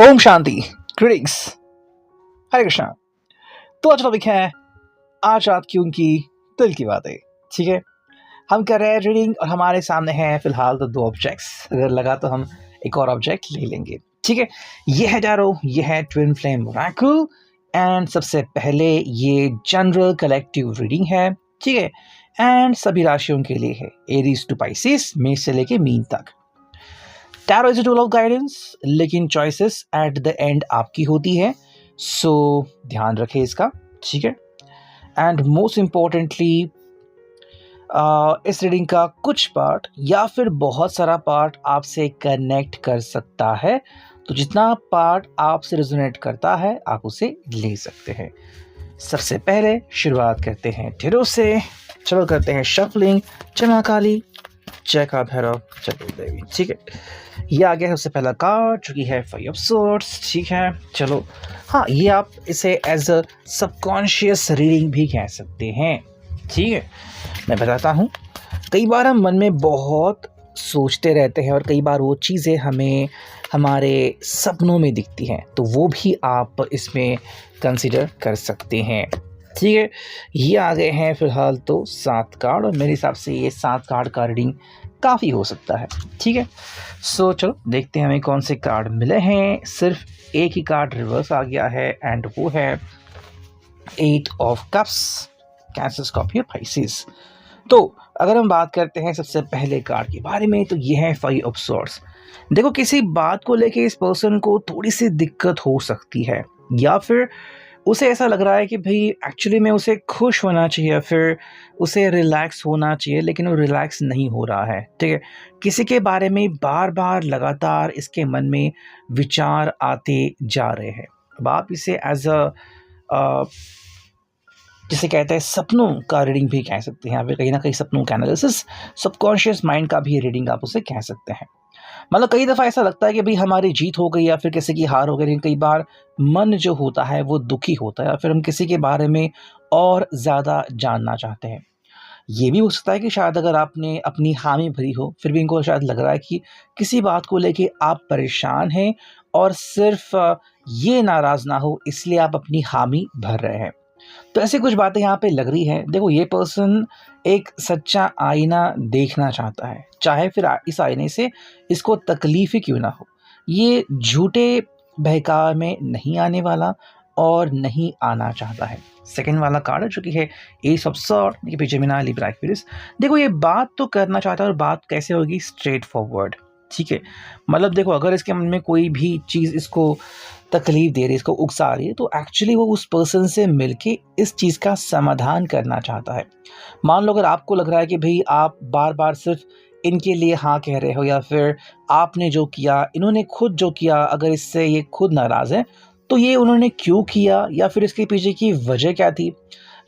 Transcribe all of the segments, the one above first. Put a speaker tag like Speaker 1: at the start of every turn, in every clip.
Speaker 1: Om Shanti. Greetings. हरे कृष्णा। तो आज topic है आज रात की उनकी दिल की बातें। ठीक है, हम कर रहे हैं रीडिंग और हमारे सामने है फिलहाल तो दो ऑब्जेक्ट्स। अगर लगा तो हम एक और ऑब्जेक्ट ले लेंगे। ठीक है, ये है टैरो, ये है ट्विन फ्लेम ओरेकल। एंड सबसे पहले ये जनरल कलेक्टिव रीडिंग है। ठीक है, एंड सभी राशियों के लिए है, एरीज टू पाइसेस, मेष से लेके मीन तक। Tarot is a tool of guidance, लेकिन चॉइसेस एट द एंड आपकी होती है, सो ध्यान रखें इसका। ठीक है, एंड मोस्ट इम्पोर्टेंटली इस रीडिंग का कुछ पार्ट या फिर बहुत सारा पार्ट आपसे कनेक्ट कर सकता है, तो जितना पार्ट आपसे रेजोनेट करता है आप उसे ले सकते हैं। सबसे पहले शुरुआत करते हैं ढेरों से। चलो करते हैं शफलिंग। जय मां काली, जय का भैरव, जय देवी। ठीक है, ये आ गया है सबसे पहला कार्ड जो कि है फाइव ऑफ सोर्ड्स। ठीक है, चलो हाँ, ये आप इसे एज अ सबकॉन्शियस रीडिंग भी कह सकते हैं। ठीक है, मैं बताता हूँ। कई बार हम मन में बहुत सोचते रहते हैं और कई बार वो चीज़ें हमें हमारे सपनों में दिखती हैं, तो वो भी आप इसमें कंसिडर कर सकते हैं। ठीक है, ये आ गए हैं फिलहाल तो 7 कार्ड और मेरे हिसाब से ये 7 कार्ड का रीडिंग काफ़ी हो सकता है। ठीक है, सो चलो देखते हैं हमें कौन से कार्ड मिले हैं। सिर्फ एक ही कार्ड रिवर्स आ गया है एंड वो है 8 of cups, cancer, Scorpio, Pisces. तो अगर हम बात करते हैं सबसे पहले कार्ड के बारे में, तो ये है 5 ऑफ सॉर्ड्स। देखो, किसी बात को लेके इस पर्सन को थोड़ी सी दिक्कत हो सकती है, या फिर उसे ऐसा लग रहा है कि भाई एक्चुअली में उसे खुश होना चाहिए, फिर उसे रिलैक्स होना चाहिए, लेकिन वो रिलैक्स नहीं हो रहा है। ठीक है, किसी के बारे में बार बार लगातार इसके मन में विचार आते जा रहे हैं। अब आप इसे एज अ जिसे कहते हैं सपनों का रीडिंग भी कह सकते हैं, या फिर कहीं ना कहीं सपनों का एनालिसिस, सबकॉन्शियस माइंड का भी रीडिंग आप उसे कह सकते हैं। मतलब कई दफ़ा ऐसा लगता है कि भाई हमारी जीत हो गई या फिर किसी की हार हो गई, लेकिन कई बार मन जो होता है वो दुखी होता है, या फिर हम किसी के बारे में और ज़्यादा जानना चाहते हैं। ये भी हो सकता है कि शायद अगर आपने अपनी हामी भरी हो, फिर भी इनको शायद लग रहा है कि किसी बात को लेके आप परेशान हैं और सिर्फ ये नाराज़ ना हो इसलिए आप अपनी हामी भर रहे हैं। तो ऐसी कुछ बातें यहाँ पे लग रही हैं। देखो, ये पर्सन एक सच्चा आईना देखना चाहता है, चाहे फिर इस आईने से इसको तकलीफ ही क्यों ना हो। ये झूठे बहकावे में नहीं आने वाला और नहीं आना चाहता है। सेकंड वाला कार्ड है जो कि है एस ऑफ सॉर्ड, ये पीछे मिना लिब्रा एक्विरिस। देखो, ये बात तो करना चाहता है और बात कैसे होगी, स्ट्रेट फॉरवर्ड। ठीक है, मतलब देखो, अगर इसके मन में कोई भी चीज़ इसको तकलीफ दे रही है, इसको उकसा रही है, तो एक्चुअली वो उस पर्सन से मिलके इस चीज़ का समाधान करना चाहता है। मान लो अगर आपको लग रहा है कि भाई आप बार बार सिर्फ इनके लिए हाँ कह रहे हो, या फिर आपने जो किया, इन्होंने खुद जो किया, अगर इससे ये खुद नाराज़ है तो ये उन्होंने क्यों किया, या फिर इसके पीछे की वजह क्या थी,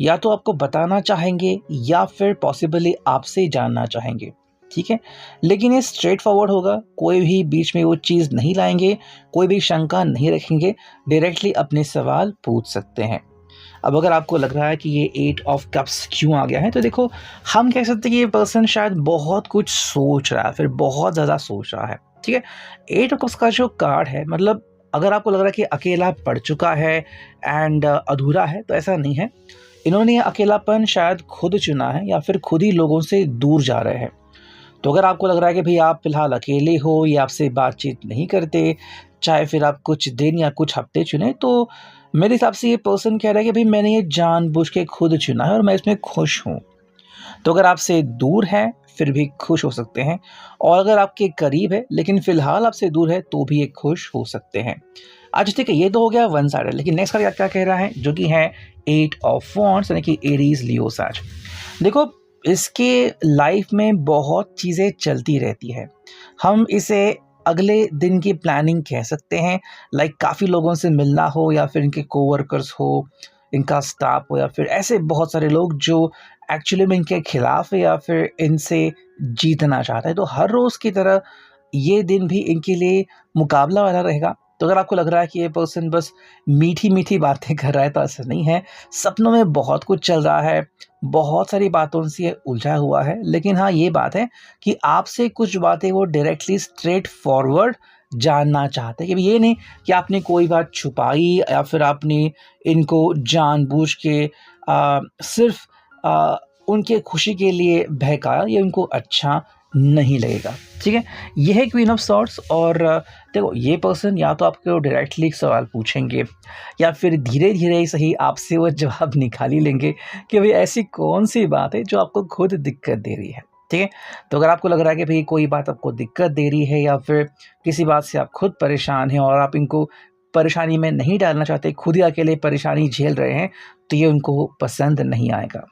Speaker 1: या तो आपको बताना चाहेंगे या फिर पॉसिबली आपसे जानना चाहेंगे। ठीक है, लेकिन ये स्ट्रेट फॉरवर्ड होगा, कोई भी बीच में वो चीज़ नहीं लाएंगे, कोई भी शंका नहीं रखेंगे, डायरेक्टली अपने सवाल पूछ सकते हैं। अब अगर आपको लग रहा है कि ये 8 ऑफ कप्स क्यों आ गया है, तो देखो, हम कह सकते हैं कि ये पर्सन शायद बहुत कुछ सोच रहा है, फिर बहुत ज़्यादा सोच रहा है। ठीक है, 8 ऑफ कप्स का जो कार्ड है, मतलब अगर आपको लग रहा है कि अकेला पड़ चुका है एंड अधूरा है, तो ऐसा नहीं है। इन्होंने ये अकेलापन शायद खुद चुना है, या फिर खुद ही लोगों से दूर जा रहे हैं। तो अगर आपको लग रहा है कि भाई आप फिलहाल अकेले हो या आपसे बातचीत नहीं करते, चाहे फिर आप कुछ दिन या कुछ हफ्ते चुने, तो मेरे हिसाब से ये पर्सन कह रहा है कि भाई मैंने ये जानबूझ के खुद चुना है और मैं इसमें खुश हूँ। तो अगर आपसे दूर है फिर भी खुश हो सकते हैं, और अगर आपके करीब है लेकिन फिलहाल आपसे दूर है तो भी ये खुश हो सकते हैं। आज ठीक है, ये तो हो गया वन साइडेड। लेकिन नेक्स्ट कार्ड क्या कह रहा है, जो कि है 8 ऑफ वॉन्ड्स, यानी कि एरीज, लियो, सैज। देखो, इसके लाइफ में बहुत चीज़ें चलती रहती है। हम इसे अगले दिन की प्लानिंग कह सकते हैं। लाइक काफ़ी लोगों से मिलना हो, या फिर इनके कोवर्कर्स हो, इनका स्टाफ हो, या फिर ऐसे बहुत सारे लोग जो एक्चुअली में इनके खिलाफ है या फिर इनसे जीतना चाहता है। तो हर रोज़ की तरह ये दिन भी इनके लिए मुकाबला वाला रहेगा। तो अगर आपको लग रहा है कि ये पर्सन बस मीठी मीठी बातें कर रहा है, तो ऐसा नहीं है। सपनों में बहुत कुछ चल रहा है, बहुत सारी बातों से ये उलझा हुआ है। लेकिन हाँ, ये बात है कि आपसे कुछ बातें वो डायरेक्टली स्ट्रेट फॉरवर्ड जानना चाहते हैं कि ये नहीं कि आपने कोई बात छुपाई या फिर आपने इनको जानबूझ के सिर्फ उनके खुशी के लिए बहकाया, ये उनको अच्छा नहीं लगेगा। ठीक है, ये है क्वीन ऑफ सॉर्ड्स। और देखो ये पर्सन या तो आपको डायरेक्टली सवाल पूछेंगे या फिर धीरे धीरे ही सही आपसे वो जवाब निकाल ही लेंगे कि भाई ऐसी कौन सी बात है जो आपको खुद दिक्कत दे रही है। ठीक है, तो अगर आपको लग रहा है कि भाई कोई बात आपको दिक्कत दे रही है या फिर किसी बात से आप खुद परेशान हैं और आप इनको परेशानी में नहीं डालना चाहते, खुद ही अकेले परेशानी झेल रहे हैं, तो ये उनको पसंद नहीं आएगा।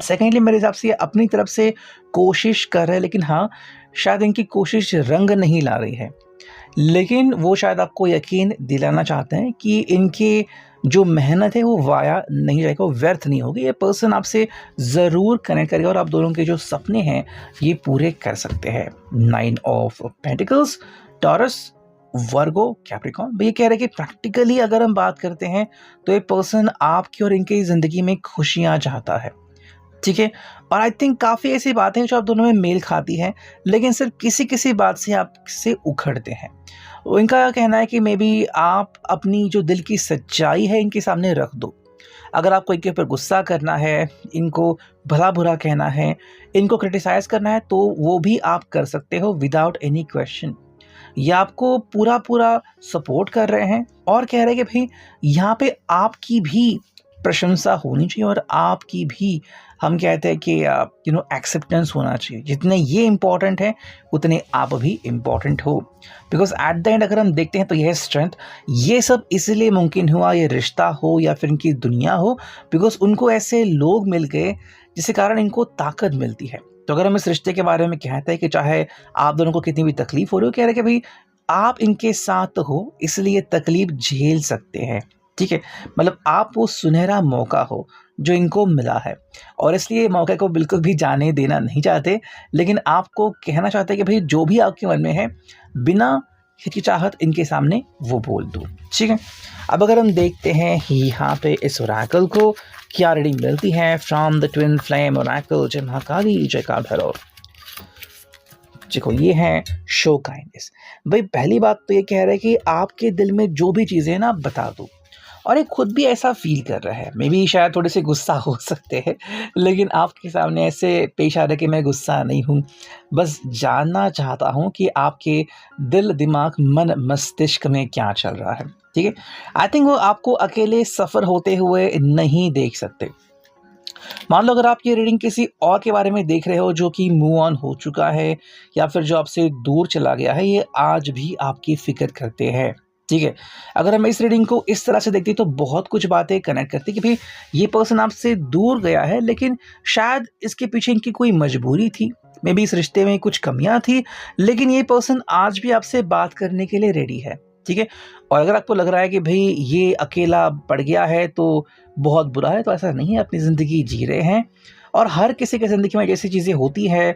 Speaker 1: सेकेंडली मेरे हिसाब से ये अपनी तरफ से कोशिश कर रहे हैं, लेकिन हाँ शायद इनकी कोशिश रंग नहीं ला रही है, लेकिन वो शायद आपको यकीन दिलाना चाहते हैं कि इनकी जो मेहनत है वो वाया नहीं जाएगा, वो व्यर्थ नहीं होगी। ये पर्सन आपसे ज़रूर कनेक्ट करेगा और आप दोनों के जो सपने हैं ये पूरे कर सकते हैं। 9 of pentacles, taurus, Virgo, Capricorn. ये कह रहे हैं कि प्रैक्टिकली अगर हम बात करते हैं तो ये पर्सन आपकी और इनकी ज़िंदगी में खुशियाँ चाहता है। ठीक है, और आई थिंक काफ़ी ऐसी बातें जो आप दोनों में मेल खाती हैं, लेकिन सिर्फ किसी किसी बात से आपसे उखड़ते हैं। इनका कहना है कि मे बी आप अपनी जो दिल की सच्चाई है इनके सामने रख दो। अगर आपको इनके ऊपर गुस्सा करना है, इनको भला बुरा कहना है, इनको क्रिटिसाइज़ करना है, तो वो भी आप कर सकते हो विदाउट एनी क्वेश्चन। ये आपको पूरा पूरा सपोर्ट कर रहे हैं और कह रहे हैं कि भाई यहाँ पे आपकी भी प्रशंसा होनी चाहिए और आपकी भी, हम कहते हैं कि एक्सेप्टेंस होना चाहिए। जितने ये इम्पॉर्टेंट है उतने आप भी इम्पॉर्टेंट हो, बिकॉज एट द एंड अगर हम देखते हैं तो यह स्ट्रेंथ, ये सब इसलिए मुमकिन हुआ, ये रिश्ता हो या फिर इनकी दुनिया हो, बिकॉज उनको ऐसे लोग मिल गए जिसके कारण इनको ताकत मिलती है। तो अगर हम इस रिश्ते के बारे में कहते हैं कि चाहे आप दोनों को कितनी भी तकलीफ हो रही हो, कह रहे कि भाई आप इनके साथ हो इसलिए तकलीफ झेल सकते हैं। ठीक है, मतलब आप वो सुनहरा मौका हो जो इनको मिला है और इसलिए मौके को बिल्कुल भी जाने देना नहीं चाहते, लेकिन आपको कहना चाहते हैं कि भाई जो भी आपके मन में है बिना हिचकिचाहट इनके सामने वो बोल दो। ठीक है, अब अगर हम देखते हैं यहाँ पे इस ओरेकल को क्या रीडिंग मिलती है from the twin flame Oracle, जय महाकाली जय काल भैरव। देखो ये है शो काइंडनेस। भाई पहली बात तो ये कह रहा है कि आपके दिल में जो भी चीज़ें हैं ना आप बता दो, और ये खुद भी ऐसा फील कर रहा है। मे बी शायद थोड़े से गुस्सा हो सकते हैं, लेकिन आपके सामने ऐसे पेश आ रहा है कि मैं गुस्सा नहीं हूँ, बस जानना चाहता हूँ कि आपके दिल दिमाग मन मस्तिष्क में क्या चल रहा है। ठीक है, आई थिंक वो आपको अकेले सफ़र होते हुए नहीं देख सकते। मान लो अगर आप ये रीडिंग किसी और के बारे में देख रहे हो जो कि मूव ऑन हो चुका है या फिर जो आपसे दूर चला गया है, ये आज भी आपकी फ़िक्र करते हैं। ठीक है, अगर हम इस रीडिंग को इस तरह से देखते हैं तो बहुत कुछ बातें कनेक्ट करती कि भाई ये पर्सन आपसे दूर गया है, लेकिन शायद इसके पीछे इनकी कोई मजबूरी थी, मे बी इस रिश्ते में कुछ कमियां थी, लेकिन ये पर्सन आज भी आपसे बात करने के लिए रेडी है। ठीक है, और अगर आपको लग रहा है कि भाई ये अकेला पड़ गया है तो बहुत बुरा है, तो ऐसा नहीं है, अपनी ज़िंदगी जी रहे हैं और हर किसी की ज़िंदगी में जैसी चीज़ें होती है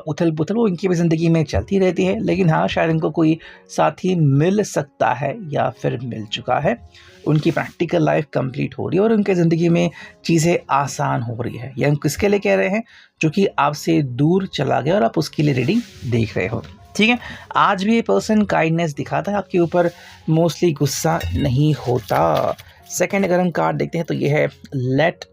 Speaker 1: उथल पुथल, वो इनकी भी ज़िंदगी में चलती रहती है। लेकिन हाँ शायद इनको कोई साथी मिल सकता है या फिर मिल चुका है, उनकी प्रैक्टिकल लाइफ कंप्लीट हो रही है और उनके ज़िंदगी में चीज़ें आसान हो रही है। या हम किसके लिए कह रहे हैं, जो कि आपसे दूर चला गया और आप उसके लिए रीडिंग देख रहे हो। ठीक है, आज भी ये पर्सन काइंडनेस दिखाता है, आपके ऊपर मोस्टली गुस्सा नहीं होता। सेकेंड अगर हम कार्ड देखते हैं तो ये है लेट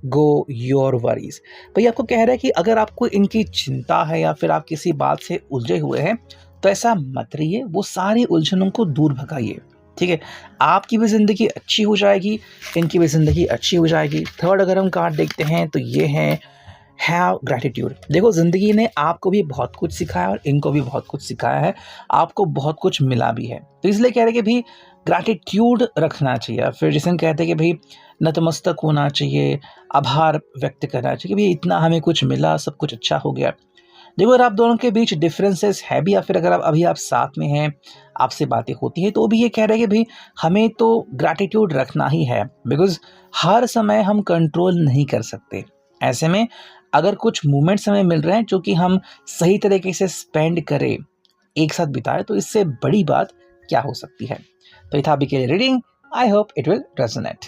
Speaker 1: गो योर वरीज। भाई आपको कह रहा है कि अगर आपको इनकी चिंता है या फिर आप किसी बात से उलझे हुए हैं तो ऐसा मत रहिए, वो सारी उलझनों को दूर भगाइए। ठीक है, आपकी भी ज़िंदगी अच्छी हो जाएगी, इनकी भी ज़िंदगी अच्छी हो जाएगी। थर्ड अगर हम कार्ड देखते हैं तो ये है हैव ग्रैटिट्यूड। देखो ज़िंदगी ने आपको भी बहुत कुछ सिखाया और इनको भी बहुत कुछ सिखाया है, आपको बहुत कुछ मिला भी है, तो इसलिए कह रहे हैं कि भाई ग्रैटिट्यूड रखना चाहिए। फिर जिसे हम कहते हैं कि भाई नतमस्तक होना चाहिए, आभार व्यक्त करना चाहिए कि भाई इतना हमें कुछ मिला, सब कुछ अच्छा हो गया। देखो अगर आप दोनों के बीच डिफरेंसेस है भी या फिर अगर आप अभी आप साथ में हैं, आपसे बातें होती हैं, तो भी ये कह रहे हैं कि भाई हमें तो ग्रैटिट्यूड रखना ही है, बिकॉज हर समय हम कंट्रोल नहीं कर सकते। ऐसे में अगर कुछ मोमेंट्स हमें मिल रहे हैं जो कि हम सही तरीके से स्पेंड करें, एक साथ बिताएं, तो इससे बड़ी बात क्या हो सकती है। तो ये था अभी के लिए reading. I hope it will resonate.